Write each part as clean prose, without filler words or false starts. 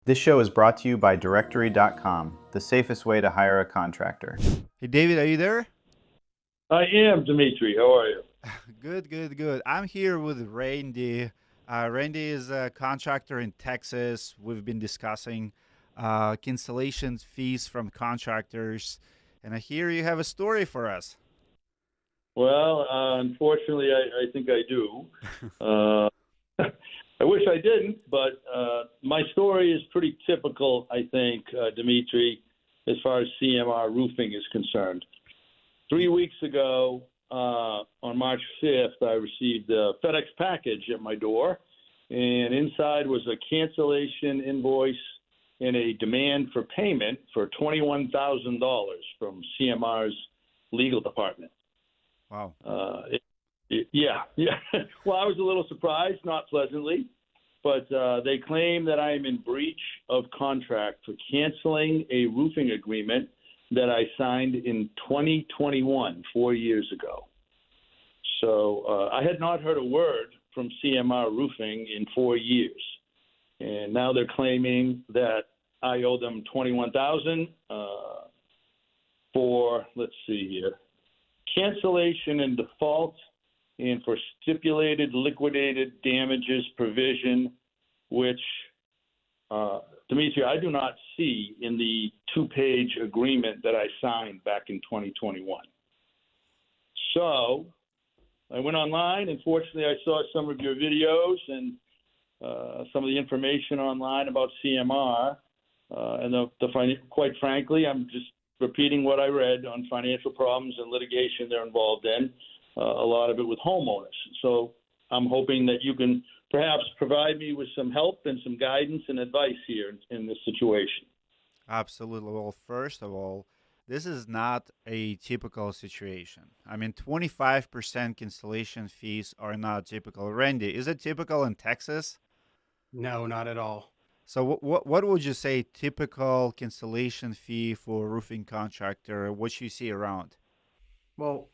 This show is brought to you by Directory.com, the safest way to hire a contractor. Hey, David, are you there? I am, Dimitri. How are you? Good. I'm here with Randy. Randy is a contractor in Texas. We've been discussing cancellation fees from contractors, and I hear you have a story for us. Well, unfortunately, I think I do. Uh, I wish I didn't, but my story is pretty typical, I think, Dimitri, as far as CMR roofing is concerned. 3 weeks ago, on March 5th, I received a FedEx package at my door, and inside was a cancellation invoice and a demand for payment for $21,000 from CMR's legal department. Wow. Yeah. Well, I was a little surprised, not pleasantly, but they claim that I am in breach of contract for canceling a roofing agreement that I signed in 2021, 4 years ago. So I had not heard a word from CMR Roofing in 4 years, and now they're claiming that I owe them $21,000 for, let's see here, cancellation and default, and for stipulated liquidated damages provision, which, Dimitri, I do not see in the two-page agreement that I signed back in 2021. So I went online, and fortunately I saw some of your videos and some of the information online about CMR. Quite frankly, I'm just repeating what I read on financial problems and litigation they're involved in, a lot of it with homeowners. So I'm hoping that you can perhaps provide me with some help and some guidance and advice here in this situation. Absolutely. Well, first of all, this is not a typical situation. I mean, 25% cancellation fees are not typical. Randy, is it typical in Texas? No, not at all. So what would you say typical cancellation fee for a roofing contractor? What you see around? Well,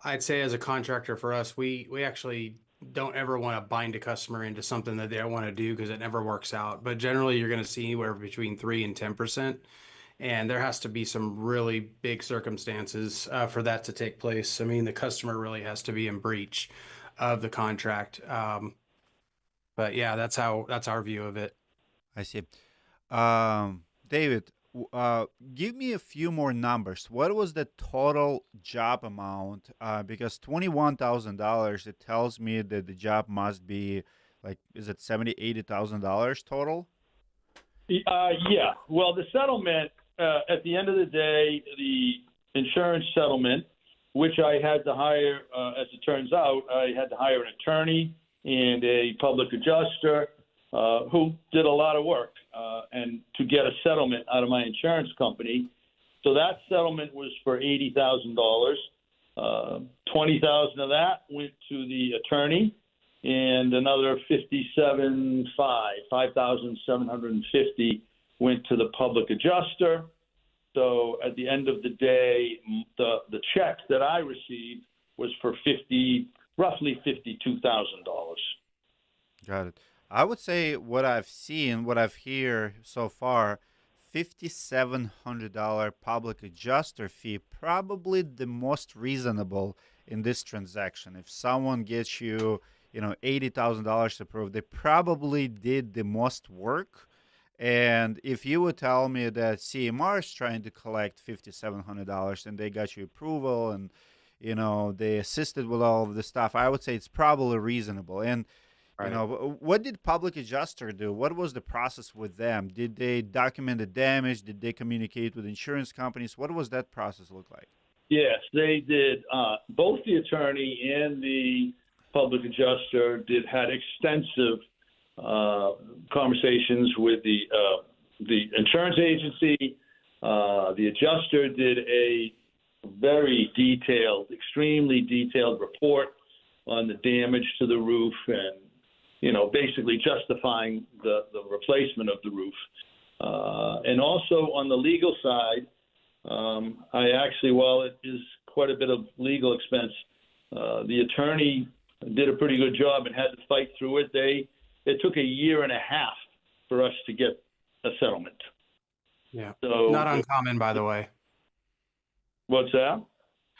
I'd say as a contractor for us, we actually don't ever want to bind a customer into something that they don't want to do because it never works out. But generally, you're going to see anywhere between 3 and 10%, and there has to be some really big circumstances for that to take place. I mean, the customer really has to be in breach of the contract. But yeah, that's our view of it. I see. David, give me a few more numbers. What was the total job amount? Because $21,000, it tells me that the job must be like, is it $80,000 total? Yeah. Well, the settlement, at the end of the day, the insurance settlement, which I had to hire, as it turns out, I had to hire an attorney and a public adjuster who did a lot of work and to get a settlement out of my insurance company. So that settlement was for $80,000. $20,000 of that went to the attorney, and another 5,750 went to the public adjuster. So at the end of the day, the check that I received was for roughly $52,000. Got it. I would say what I've seen, what I've heard so far, $5,700 public adjuster fee, probably the most reasonable in this transaction. If someone gets you, $80,000 approved, they probably did the most work. And if you would tell me that CMR is trying to collect $5,700 and they got you approval and they assisted with all of the stuff, I would say it's probably reasonable. And Right. what did public adjuster do? What was the process with them? Did they document the damage? Did they communicate with insurance companies? What was that process look like? Yes, they did. Both the attorney and the public adjuster had extensive conversations with the insurance agency. The adjuster did a very detailed, extremely detailed report on the damage to the roof and, basically justifying the replacement of the roof. And also on the legal side, while it is quite a bit of legal expense, the attorney did a pretty good job and had to fight through it. It took a year and a half for us to get a settlement. Yeah. So Not uncommon, by the way. what's that?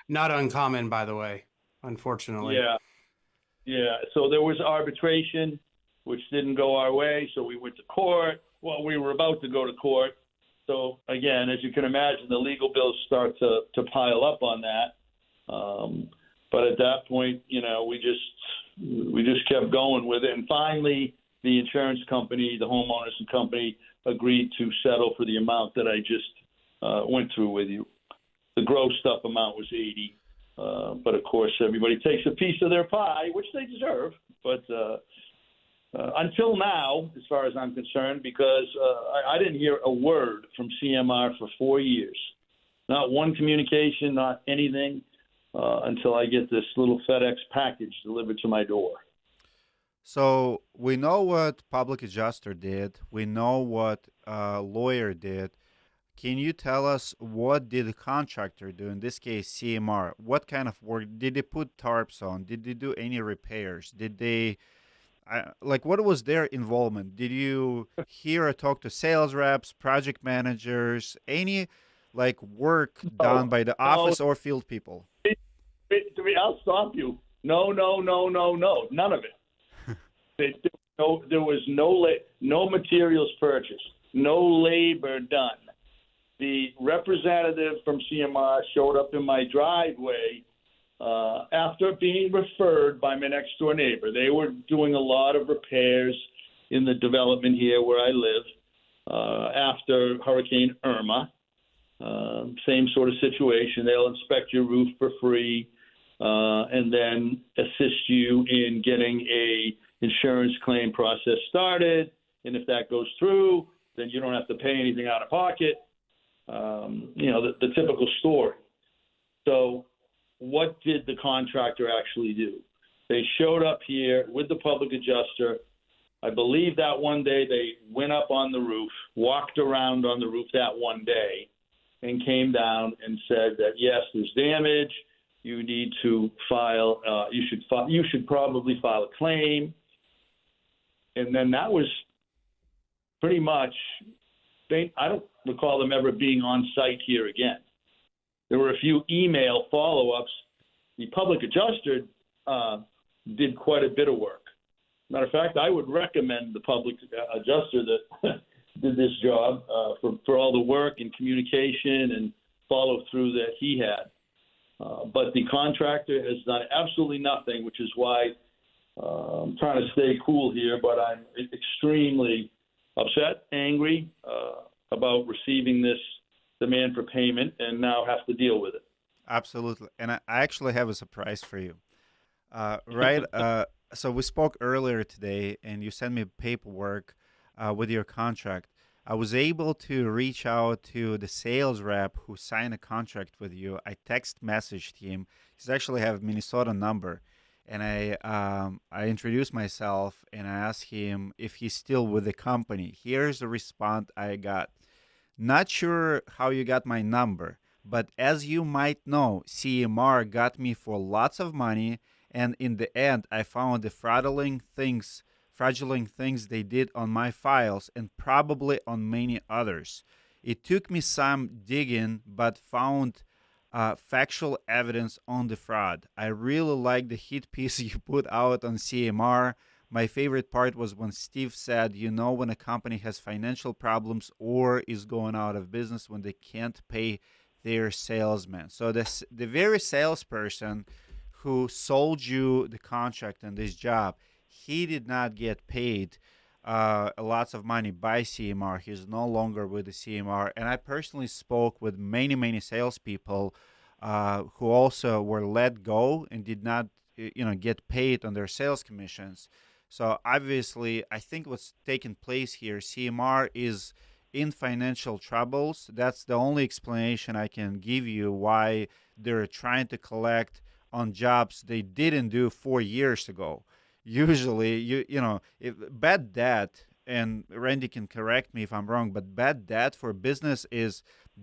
Not uncommon, by the way, unfortunately. Yeah. So there was arbitration, which didn't go our way. So we went to court. Well, we were about to go to court. So again, as you can imagine, the legal bills start to pile up on that. But at that point, we just kept going with it. And finally, the insurance company, the homeowners and company, agreed to settle for the amount that I just went through with you. The grossed up amount was 80, but of course everybody takes a piece of their pie, which they deserve. But until now, as far as I'm concerned, because I didn't hear a word from CMR for 4 years, not one communication, not anything, until I get this little FedEx package delivered to my door. So we know what public adjuster did. We know what lawyer did. Can you tell us what did the contractor do, in this case CMR? What kind of work? Did they put tarps on? Did they do any repairs? Did they, what was their involvement? Did you hear or talk to sales reps, project managers, any work done by the office or field people? I'll stop you. No, none of it. There was no materials purchased, no labor done. The representative from CMR showed up in my driveway after being referred by my next door neighbor. They were doing a lot of repairs in the development here where I live after Hurricane Irma. Same sort of situation. They'll inspect your roof for free and then assist you in getting a insurance claim process started. And if that goes through, then you don't have to pay anything out of pocket. The typical story. So what did the contractor actually do? They showed up here with the public adjuster. I believe that one day they went up on the roof, walked around on the roof that one day, and came down and said that, yes, there's damage. You need to file, you should probably file a claim. And then that was pretty much, I don't recall them ever being on site here again. There were a few email follow-ups. The public adjuster did quite a bit of work. Matter of fact, I would recommend the public adjuster that did this job for all the work and communication and follow-through that he had. But the contractor has done absolutely nothing, which is why I'm trying to stay cool here, but I'm extremely upset, angry about receiving this demand for payment and now have to deal with it. Absolutely. And I actually have a surprise for you. So we spoke earlier today and you sent me paperwork with your contract. I was able to reach out to the sales rep who signed a contract with you. I text messaged him. He's actually have a Minnesota number. And I introduced myself and I asked him if he's still with the company. Here's the response I got. Not sure how you got my number, but as you might know, CMR got me for lots of money, and in the end, I found the fraudulent things they did on my files and probably on many others. It took me some digging, but found factual evidence on the fraud. I really like the hit piece you put out on CMR. My favorite part was when Steve said, when a company has financial problems or is going out of business when they can't pay their salesmen. So the very salesperson who sold you the contract and this job, he did not get paid lots of money by CMR. He's no longer with the CMR. And I personally spoke with many, many salespeople who also were let go and did not, get paid on their sales commissions. So obviously, I think what's taking place here, CMR is in financial troubles. That's the only explanation I can give you why they're trying to collect on jobs they didn't do 4 years ago. Usually, if bad debt, and Randy can correct me if I'm wrong, but bad debt for business is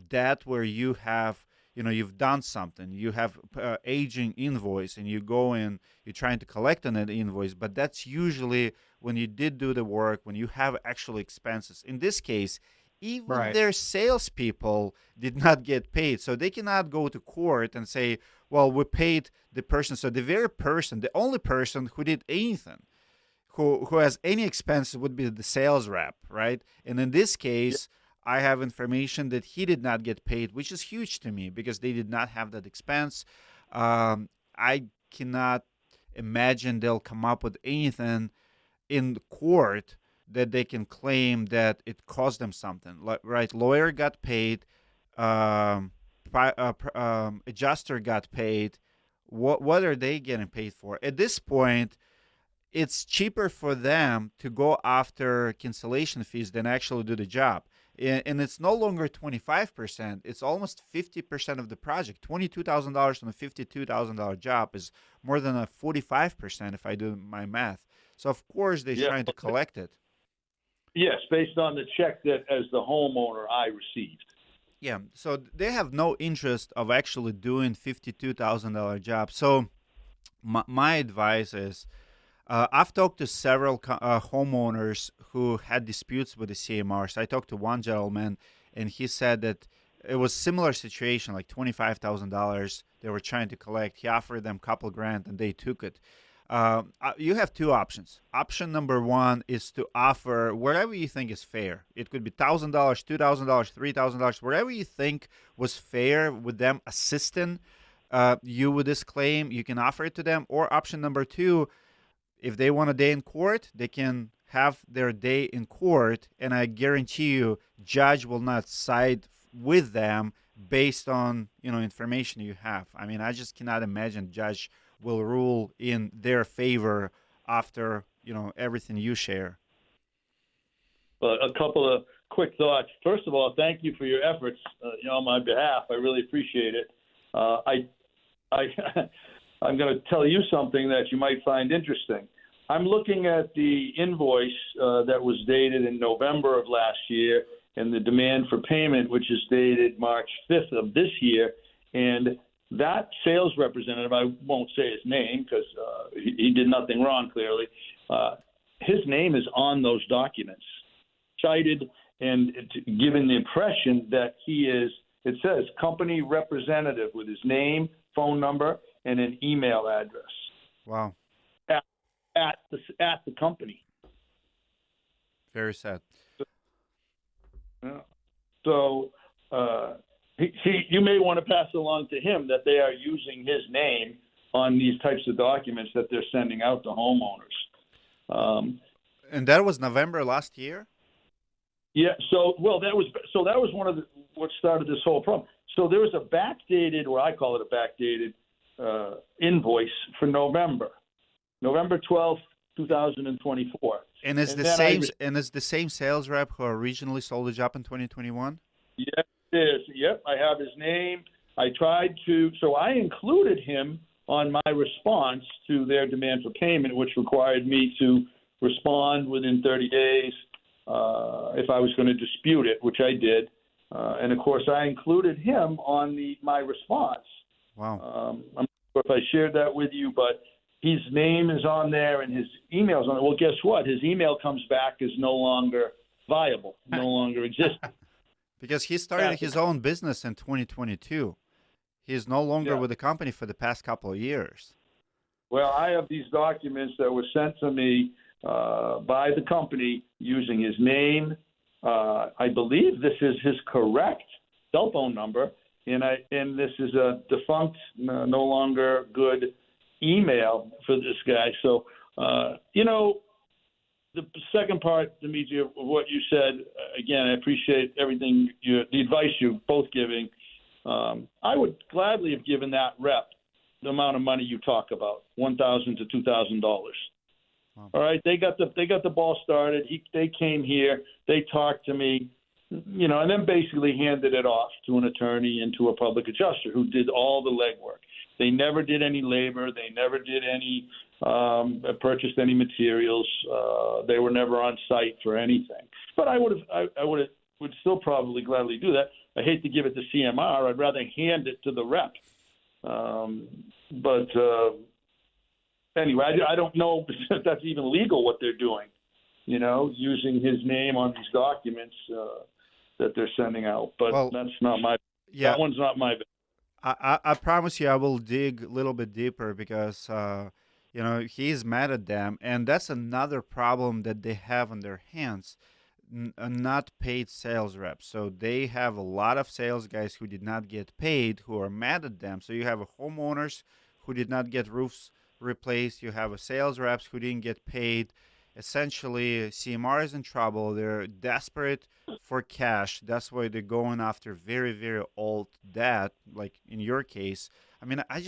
debt where you have, you've done something, you have aging invoice and you go in, you're trying to collect on that invoice, but that's usually when you did do the work, when you have actual expenses. In this case, even Right. their salespeople did not get paid. So they cannot go to court and say, well, we paid the person. So the very person, the only person who did anything, who has any expenses would be the sales rep, right? And in this case, I have information that he did not get paid, which is huge to me because they did not have that expense. I cannot imagine they'll come up with anything in court that they can claim that it cost them something. Right? Lawyer got paid, adjuster got paid. What are they getting paid for? At this point, it's cheaper for them to go after cancellation fees than actually do the job. And it's no longer 25%. It's almost 50% of the project. $22,000 on a $52,000 job is more than a 45% if I do my math. So, of course, they're trying to collect it. Yes, based on the check that, as the homeowner, I received. Yeah, so they have no interest of actually doing $52,000 job. So my advice is, I've talked to several homeowners who had disputes with the CMRs. I talked to one gentleman, and he said that it was similar situation, like $25,000 they were trying to collect. He offered them a couple grand, and they took it. You have two options. Option number one is to offer whatever you think is fair. It could be $1,000, $2,000, $3,000, whatever you think was fair with them assisting you with this claim. You can offer it to them. Or option number two, if they want a day in court, they can have their day in court, and I guarantee you, judge will not side with them based on information you have. I mean, I just cannot imagine judge will rule in their favor after everything you share. But a couple of quick thoughts. First of all, thank you for your efforts on my behalf. I really appreciate it. I'm going to tell you something that you might find interesting. I'm looking at the invoice that was dated in November of last year and the demand for payment, which is dated March 5th of this year. And that sales representative, I won't say his name because he did nothing wrong, clearly. His name is on those documents, cited and given the impression that he is, it says, company representative with his name, phone number, and an email address. Wow. At the company. Very sad. So you may want to pass along to him that they are using his name on these types of documents that they're sending out to homeowners. And that was November last year? Yeah. So that was one of what started this whole problem. So there was a backdated, or I call it a backdated invoice for November 12th, 2024. And it's the same sales rep who originally sold the job in 2021? Yes, it is. Yep, I have his name. I included him on my response to their demand for payment, which required me to respond within 30 days if I was going to dispute it, which I did. And of course, I included him on my response. Wow. I'm not sure if I shared that with you, but his name is on there and his email's on it. Well, guess what? His email comes back as no longer viable, no longer existing. Because he started his own business in 2022. He's no longer with the company for the past couple of years. Well, I have these documents that were sent to me by the company using his name. I believe this is his correct cell phone number, and this is a defunct, no longer good email for this guy. So, the second part, Dimitri, of what you said, again, I appreciate everything, the advice you're both giving. I would gladly have given that rep the amount of money you talk about, $1,000 to $2,000. Wow. All right, they got the ball started. They came here, they talked to me, and then basically handed it off to an attorney and to a public adjuster who did all the legwork. They never did any labor. They never did any purchased any materials. They were never on site for anything. But I would still probably gladly do that. I hate to give it to CMR. I'd rather hand it to the rep. But anyway, I don't know if that's even legal what they're doing. using his name on these documents that they're sending out. But Well, that's not my. yeah, That one's not my. I promise you I will dig a little bit deeper because he's mad at them, and that's another problem that they have on their hands. Not paid sales reps. So they have a lot of sales guys who did not get paid, who are mad at them. So you have a homeowners who did not get roofs replaced. You have a sales reps who didn't get paid. Essentially, CMR is in trouble. They're desperate for cash. That's why they're going after very, very old debt, like in your case. I mean, I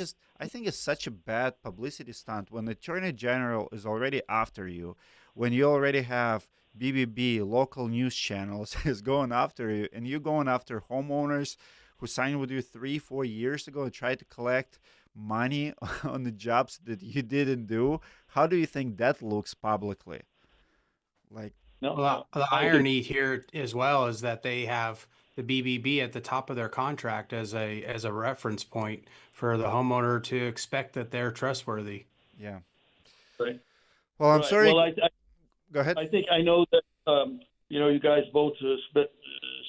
think it's such a bad publicity stunt when the Attorney General is already after you, when you already have BBB, local news channels, is going after you, and you're going after homeowners who signed with you 3-4 years ago and tried to collect money on the jobs that you didn't do. How do you think that looks publicly? Like, No, Well, the irony here as well is that they have the BBB at the top of their contract as a reference point for the homeowner to expect that they're trustworthy. yeah. right. Well, I'm Right. sorry. Well, Go ahead. I think I know that you guys both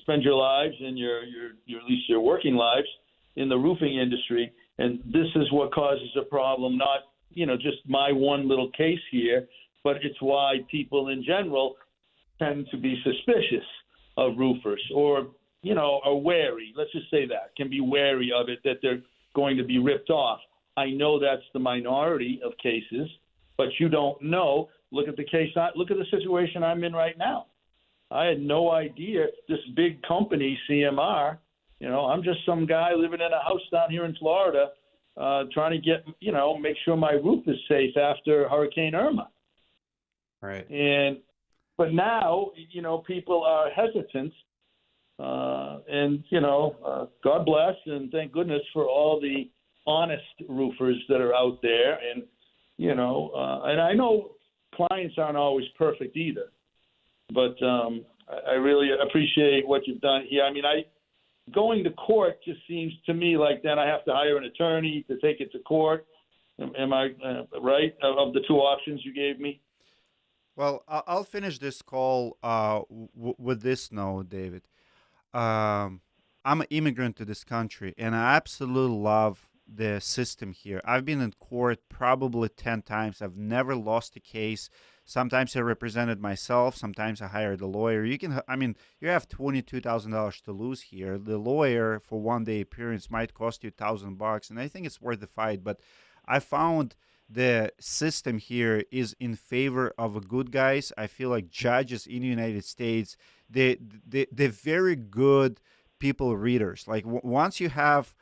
spend your lives and your at least your working lives in the roofing industry, and this is what causes a problem. Not just my one little case here, but it's why people in general tend to be suspicious of roofers, or are wary. Let's just say that can be wary of it, that they're going to be ripped off. I know that's the minority of cases, but you don't know. Look at the case. Look at the situation I'm in right now. I had no idea this big company, CMR. I'm just some guy living in a house down here in Florida, trying to get, make sure my roof is safe after Hurricane Irma. Right. But now, people are hesitant, and God bless and thank goodness for all the honest roofers that are out there, and and I know clients aren't always perfect either, but I really appreciate what you've done here. I mean, going to court just seems to me like then I have to hire an attorney to take it to court. Am I right of the two options you gave me? Well, I'll finish this call with this note, David. I'm an immigrant to this country, and I absolutely love the system here. I've been in court probably 10 times. I've never lost a case. Sometimes I represented myself. Sometimes I hired a lawyer. You have $22,000 to lose here. The lawyer for one-day appearance might cost you $1,000, and I think it's worth the fight. But I found the system here is in favor of the good guys. I feel like judges in the United States, they're very good people readers. Like once you have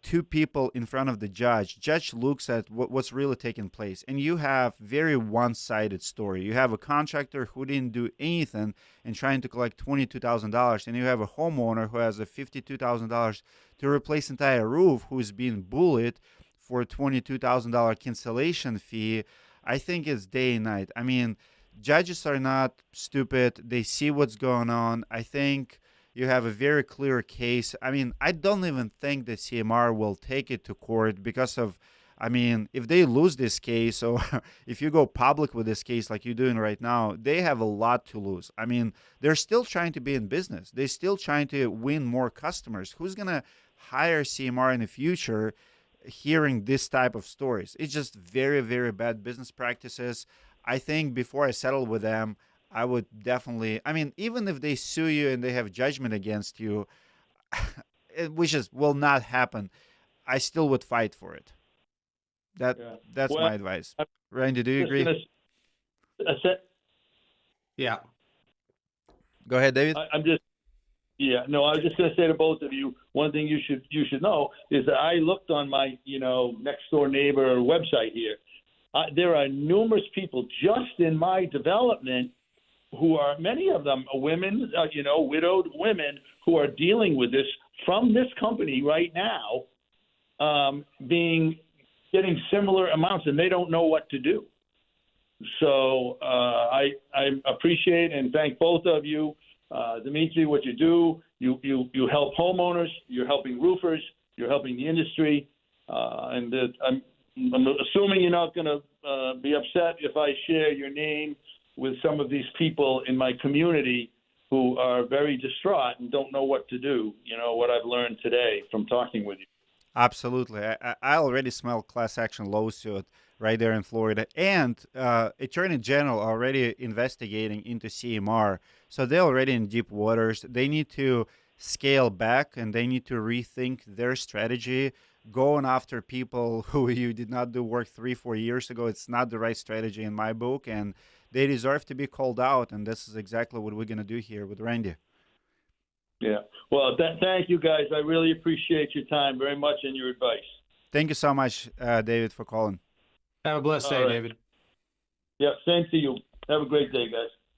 two people in front of the judge looks at what's really taking place, and you have very one-sided story. You have a contractor who didn't do anything and trying to collect $22,000, and you have a homeowner who has a $52,000 to replace entire roof, who's being bullied for a $22,000 cancellation fee. I think it's day and night. I mean, judges are not stupid. They see what's going on. I think you have a very clear case. I mean, I don't even think that CMR will take it to court because of, if they lose this case, or if you go public with this case like you're doing right now, they have a lot to lose. I mean, they're still trying to be in business. They're still trying to win more customers. Who's going to hire CMR in the future hearing this type of stories? It's just very, very bad business practices. I think before I settle with them, I would definitely, even if they sue you and they have judgment against you, which will not happen, I still would fight for it. That's my advice. Randy, do you agree? Yeah. Go ahead, David. I was just going to say to both of you, one thing you should know is that I looked on my next door neighbor website here. There are numerous people just in my development who are, many of them are women, widowed women who are dealing with this from this company right now, getting similar amounts, and they don't know what to do. So I appreciate and thank both of you. Dimitri, what you do, you help homeowners, you're helping roofers, you're helping the industry, and I'm assuming you're not going to be upset if I share your name with some of these people in my community who are very distraught and don't know what to do. You know, what I've learned today from talking with you. Absolutely. I already smell class action lawsuit right there in Florida. And Attorney General already investigating into CMR. So they're already in deep waters. They need to scale back and they need to rethink their strategy. Going after people who you did not do work 3-4 years ago, it's not the right strategy in my book. And they deserve to be called out. And this is exactly what we're going to do here with Randy. Yeah. Well, thank you, guys. I really appreciate your time very much and your advice. Thank you so much, David, for calling. Have a blessed day, All right. David. Yeah, same to you. Have a great day, guys.